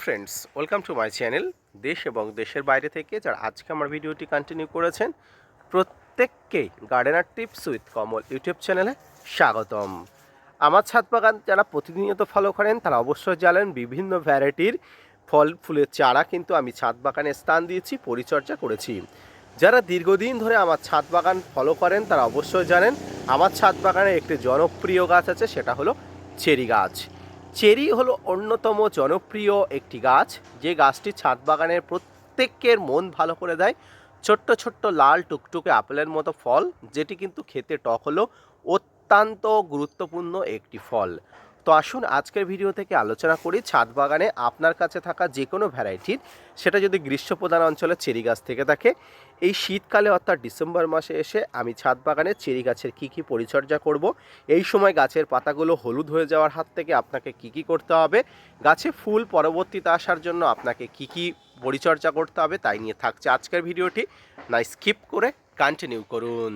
Friends, welcome to my channel. দেশ এবং দেশের বাইরে থেকে যারা আজকে আমার ভিডিওটি কন্টিনিউ করেছেন, প্রত্যেককেই gardener tips with Kamal YouTube চ্যানেলে স্বাগতম। আমার ছাদ বাগান যারা প্রতিনিয়ত ফলো করেন তারা অবশ্যই জানেন বিভিন্ন ভ্যারাইটির ফল ফুলের চারা কিন্তু আমি ছাদ বাগানে স্থান দিয়েছি, পরিচর্যা করেছি। যারা দীর্ঘদিন ধরে আমার ছাদ বাগান ফলো করেন তারা অবশ্যই জানেন আমার ছাদ বাগানে একটি জনপ্রিয় গাছ আছে, সেটা হলো চেরি গাছ। চেরি হলো অন্যতম জনপ্রিয় একটি গাছ, যে গাছটি ছাদ বাগানের প্রত্যেকের মন ভালো করে দেয়। ছোট্ট ছোট্ট লাল টুকটুকে আপেলের মতো ফল, যেটি কিন্তু খেতে টক হলো অত্যন্ত গুরুত্বপূর্ণ একটি ফল। তো আসুন আজকের ভিডিও থেকে আলোচনা করি ছাদ বাগানে আপনার কাছে থাকা যে কোনো ভ্যারাইটির, সেটা যদি গ্রীষ্মপ্রধান অঞ্চলে চেরি গাছ থেকে থাকে, এই শীতকালে অর্থাৎ ডিসেম্বর মাসে এসে আমি ছাদ বাগানে চেরি গাছের কী পরিচর্যা করব, এই সময় গাছের পাতাগুলো হলুদ হয়ে যাওয়ার হাত থেকে আপনাকে কি করতে হবে, গাছে ফুল পরবর্তীতে আসার জন্য আপনাকে কি পরিচর্যা করতে হবে, তাই নিয়ে থাকছে আজকের ভিডিওটি। না স্কিপ করে কন্টিনিউ করুন।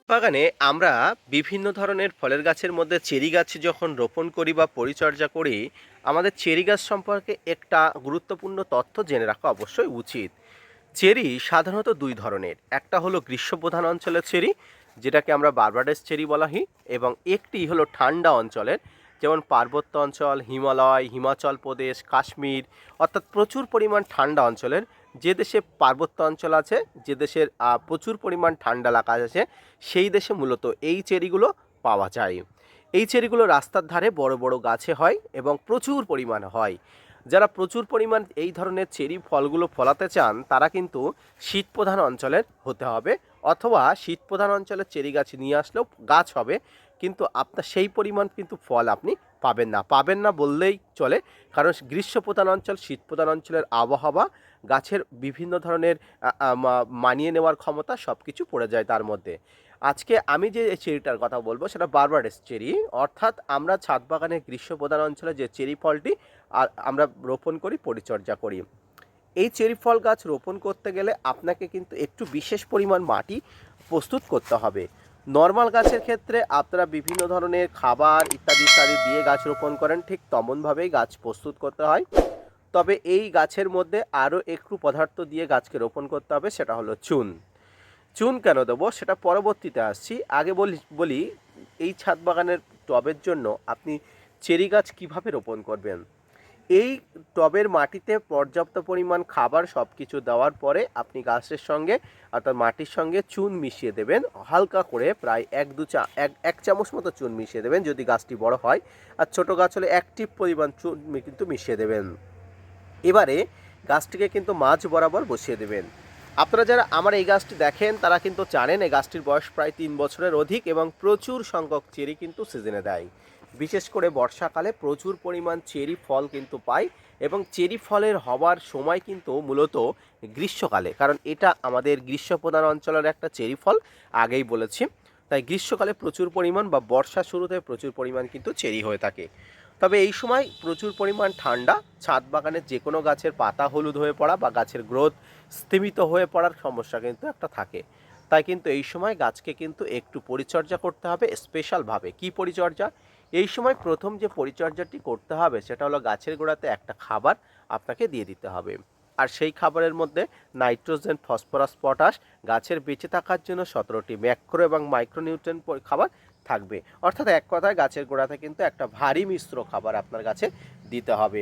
বাগানে আমরা বিভিন্ন ধরনের ফলের গাছের মধ্যে চেরি গাছ যখন রোপণ করি বা পরিচর্যা করি, আমাদের চেরি গাছ সম্পর্কে একটা গুরুত্বপূর্ণ তথ্য জেনে রাখা অবশ্যই উচিত। চেরি সাধারণত দুই ধরনের, একটা হলো গ্রীষ্মপ্রধান অঞ্চলের চেরি, যেটাকে আমরা বারবাডেস চেরি বলা হয়, এবং একটি হলো ঠান্ডা অঞ্চলের, যেমন পার্বত্য অঞ্চল, হিমালয়, হিমাচল প্রদেশ, কাশ্মীর, অর্থাৎ প্রচুর পরিমাণ ঠান্ডা অঞ্চলের, যে দেশে পার্বত্য অঞ্চল আছে, যে দেশের প্রচুর পরিমাণ ঠান্ডা এলাকা আছে, সেই দেশে মূলত এই চেরিগুলো পাওয়া যায়। এই চেরিগুলো রাস্তার ধারে বড় বড় গাছে হয় এবং প্রচুর পরিমাণে হয়। যারা প্রচুর পরিমাণ এই ধরনের চেরি ফলগুলো ফলাতে চান তারা কিন্তু শীতপ্রধান অঞ্চলের হতে হবে, অথবা শীতপ্রধান অঞ্চলের চেরি গাছ নিয়ে আসলেও গাছ হবে, কিন্তু আপনার সেই পরিমাণ কিন্তু ফল আপনি পাবেন না বললেই চলে। কারণ গ্রীষ্মপ্রধান অঞ্চল, শীতপ্রধান অঞ্চলের আবহাওয়া, গাছের বিভিন্ন ধরনের মানিয়ে নেওয়ার ক্ষমতা সব কিছু পড়ে যায় তার মধ্যে। আজকে আমি যে চেরিটার কথা বলবো সেটা বারবাডেস চেরি, অর্থাৎ আমরা ছাদ বাগানে গ্রীষ্মপ্রধান অঞ্চলে যে চেরি ফলটি আমরা রোপণ করি, পরিচর্যা করি। এই চেরি ফল গাছ রোপণ করতে গেলে আপনাকে কিন্তু একটু বিশেষ পরিমাণ মাটি প্রস্তুত করতে হবে। নর্মাল গাছের ক্ষেত্রে আপনারা বিভিন্ন ধরনের খাবার ইত্যাদি ইত্যাদি দিয়ে গাছ রোপণ করেন, ঠিক তেমনভাবেই গাছ প্রস্তুত করতে হয়। তবে এই গাছের মধ্যে আরও একটু পদার্থ দিয়ে গাছকে রোপণ করতে হবে, সেটা হলো চুন। চুন কেন দেবো সেটা পরবর্তীতে আসছি, আগে বলি এই ছাদ বাগানের টবের জন্য আপনি চেরি গাছ কীভাবে রোপণ করবেন। এই টবের মাটিতে পর্যাপ্ত পরিমাণ খাবার সব কিছু দেওয়ার পরে আপনি গাছের সঙ্গে অর্থাৎ মাটির সঙ্গে চুন মিশিয়ে দেবেন, হালকা করে প্রায় এক চামচ মতো চুন মিশিয়ে দেবেন যদি গাছটি বড় হয়, আর ছোট গাছ হলে এক টিপ পরিমাণ চুন কিন্তু মিশিয়ে দেবেন। এবারে গাছটিকে কিন্তু মাঝ বরাবর বসিয়ে দেবেন। আপনারা যারা আমার এই গাছটি দেখেন তারা কিন্তু জানেন এই গাছটির বয়স প্রায় 3 বছরের অধিক এবং প্রচুর সংখ্যক চেরি কিন্তু সিজনে দেয়। বিশেষ করে বর্ষাকালে প্রচুর পরিমাণ চেরি ফল কিন্তু পাই, এবং চেরি ফলের হওয়ার সময় কিন্তু মূলত গ্রীষ্মকালে, কারণ এটা আমাদের গ্রীষ্মপ্রধান অঞ্চলের একটা চেরি ফল, আগেই বলেছি। তাই গ্রীষ্মকালে প্রচুর পরিমাণ বা বর্ষা শুরুতে প্রচুর পরিমাণ কিন্তু চেরি হয়ে থাকে। তবে এই সময় প্রচুর পরিমাণ ঠান্ডা, ছাদ বাগানের যে কোনো গাছের পাতা হলুদ হয়ে পড়া বা গাছের গ্রোথ স্তিমিত হয়ে পড়ার সমস্যা কিন্তু একটা থাকে। তাই কিন্তু এই সময় গাছকে কিন্তু একটু পরিচর্যা করতে হবে স্পেশালভাবে। কি পরিচর্যা? এই সময় প্রথম যে পরিচর্যাটি করতে হবে সেটা হলো গাছের গোড়াতে একটা খাবার আপনাকে দিয়ে দিতে হবে, আর সেই খাবারের মধ্যে নাইট্রোজেন, ফসফরাস, পটাশ, গাছের বেঁচে থাকার জন্য 17টি ম্যাক্রো এবং মাইক্রোনিউট্রিয়েন্ট খাবার থাকবে। অর্থাৎ এক কথায় গাছের গোড়াতে কিন্তু একটা ভারী মিশ্র খাবার আপনার গাছে দিতে হবে।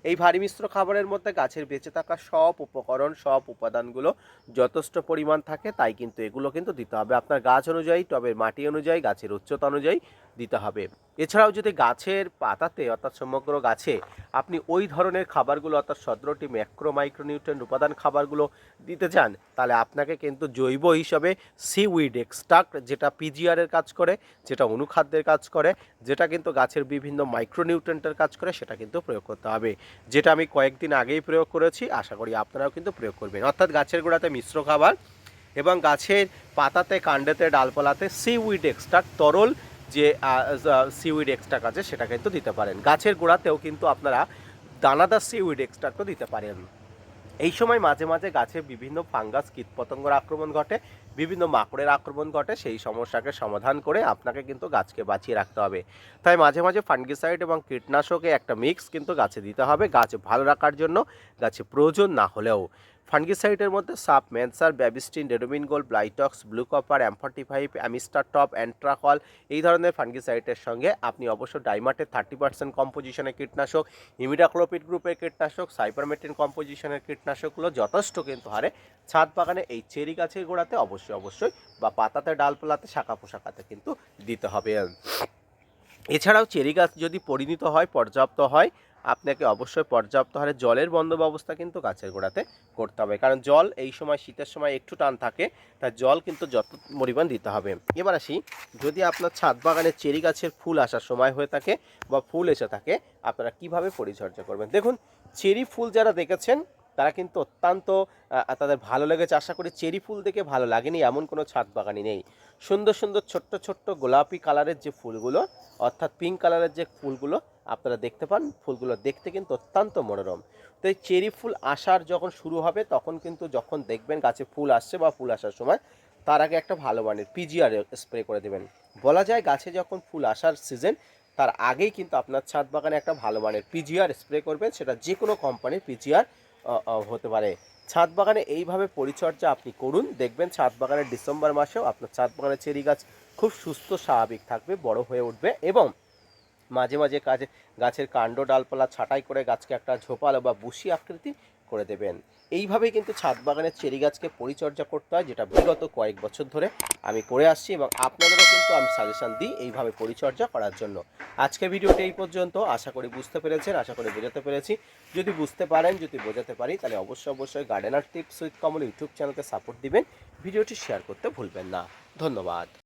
এই ভারী মিশ্র খাবারের মধ্যে গাছের বেঁচে থাকা সব উপকরণ, সব উপাদানগুলো যথেষ্ট পরিমাণ থাকে, তাই কিন্তু এগুলো কিন্তু দিতে হবে আপনার গাছ অনুযায়ী, টবের মাটি অনুযায়ী, গাছের উচ্চতা অনুযায়ী দিতে হবে। এছাড়াও যদি গাছের পাতাতে অর্থাৎ সমগ্র গাছে আপনি ওই ধরনের খাবারগুলো অর্থাৎ 17টি ম্যাক্রো মাইক্রোনিউট্রিয়েন্ট উপাদান খাবারগুলো দিতে চান, তাহলে আপনাকে কিন্তু জৈব হিসাবে সিউইড এক্সট্রাক্ট, যেটা পিজিআরের কাজ করে, যেটা অনুখাদ্যের কাজ করে, যেটা কিন্তু গাছের বিভিন্ন মাইক্রোনিউট্রিয়েন্টের কাজ করে, সেটা কিন্তু প্রয়োগ করতে হবে, যেটা আমি কয়েকদিন আগেই প্রয়োগ করেছি। আশা করি আপনারাও কিন্তু প্রয়োগ করবেন। অর্থাৎ গাছের গোড়াতে মিশ্র খাবার এবং গাছের পাতাতে, কাণ্ডেতে, ডালপালাতে সিউইড এক্সট্রাক্ট, তরল যে সিউইড এক্সট্রাক্ট আছে সেটা কিন্তু দিতে পারেন। গাছের গোড়াতেও কিন্তু আপনারা দানাদার সিউইড এক্সট্রাক্টও দিতে পারেন। এই সময় মাঝে মাঝে গাছে বিভিন্ন ফাঙ্গাস কীটপতঙ্গের আক্রমণ ঘটে, বিভিন্ন মাকড়ের আক্রমণ ঘটে। সেই সমস্যাকে সমাধান করে আপনাকে কিন্তু গাছকে বাঁচিয়ে রাখতে হবে। তাই মাঝে মাঝে ফাঙ্গিসাইড এবং কীটনাশকে একটা মিক্স কিন্তু গাছে দিতে হবে গাছ ভালো রাখার জন্য। গাছে প্রয়োজন না হলেও ফাঙ্গিসাইডের মধ্যে সাপ, মেনসার, Bavistin, Ridomil gold, Blitox, blue copper, M45, Amistar top, Antracol এই ধরনের ফাঙ্গিসাইডের সঙ্গে আপনি অবশ্য ডাইমাটের 30% কম্পোজিশনের কীটনাশক, ইমিডাক্লোপিড গ্রুপের কীটনাশক, সাইপারমেট্রিন কম্পোজিশনের কীটনাশকগুলো যথেষ্ট কিন্তু হারে ছাদ বাগানে এই চেরি গাছের গোড়াতে অবশ্যই বা পাতাতে, ডালপালাতে, শাখা পোশাকাতে কিন্তু দিতে হবে। এছাড়াও চেরি গাছ যদি পরিণত হয়, পর্যাপ্ত হয়, আপনাকে অবশ্যই পর্যাপ্ত হারে জলের বন্দোবস্ত কিন্তু গাছের গোড়াতে করতে হবে, কারণ জল এই সময় শীতের সময় একটু টান থাকে, তাই জল কিন্তু যত পরিমাণ দিতে হবে। এবার আসি, যদি আপনার ছাদ বাগানে চেরি গাছের ফুল আসার সময় হয়ে থাকে বা ফুল এসে থাকে, আপনারা কিভাবে পরিচর্যা করবেন। দেখুন, চেরি ফুল যারা দেখেছেন তারা কিন্তু অত্যন্ত তাদের ভালো লেগেছে। আশা করি চেরি ফুল দেখে ভালো লাগেনি এমন কোনো ছাদ বাগানই নেই। সুন্দর সুন্দর ছোট্ট ছোট্ট গোলাপি কালারের যে ফুলগুলো, অর্থাৎ পিঙ্ক কালারের যে ফুলগুলো আপনারা দেখতে পান, ফুলগুলো দেখতে কিন্তু অত্যন্ত মনোরম। তো এই চেরি ফুল আসার যখন শুরু হবে, তখন কিন্তু যখন দেখবেন গাছে ফুল আসছে বা ফুল আসার সময়, তার আগে একটা ভালো মানের পিজিআর স্প্রে করে দেবেন। বলা যায় গাছে যখন ফুল আসার সিজন, তার আগেই কিন্তু আপনার ছাদ বাগানে একটা ভালো মানের পিজিআর স্প্রে করবেন, সেটা যে কোনো কোম্পানির পিজিআর হতে পারে। ছাদ বাগানে এইভাবে পরিচর্যা আপনি করুন, দেখবেন ছাদ বাগানের ডিসেম্বর মাসেও আপনার ছাদ বাগানের চেরি গাছ খুব সুস্থ স্বাভাবিক থাকবে, বড় হয়ে উঠবে এবং মাঝে মাঝে গাছের কাণ্ড ডালপালা ছাঁটাই করে গাছকে একটা ঝোপালো বা বুশি আকৃতি করে দেবেন। এইভাবেই কিন্তু ছাদ বাগানের চেরি গাছকে পরিচর্যা করতে হয়, যেটা বিগত কয়েক বছর ধরে আমি করে আসছি এবং আপনাদেরও কিন্তু আমি সাজেশান দিই এইভাবে পরিচর্যা করার জন্য। আজকে ভিডিওটি এই পর্যন্ত, আশা করি বুঝতে পেরেছেন, আশা করি বোঝাতে পেরেছি। যদি বুঝতে পারেন, যদি বোঝাতে পারি, তাহলে অবশ্যই gardener tips with Kamal YouTube চ্যানেলকে সাপোর্ট দিবেন, ভিডিওটি শেয়ার করতে ভুলবেন না। ধন্যবাদ।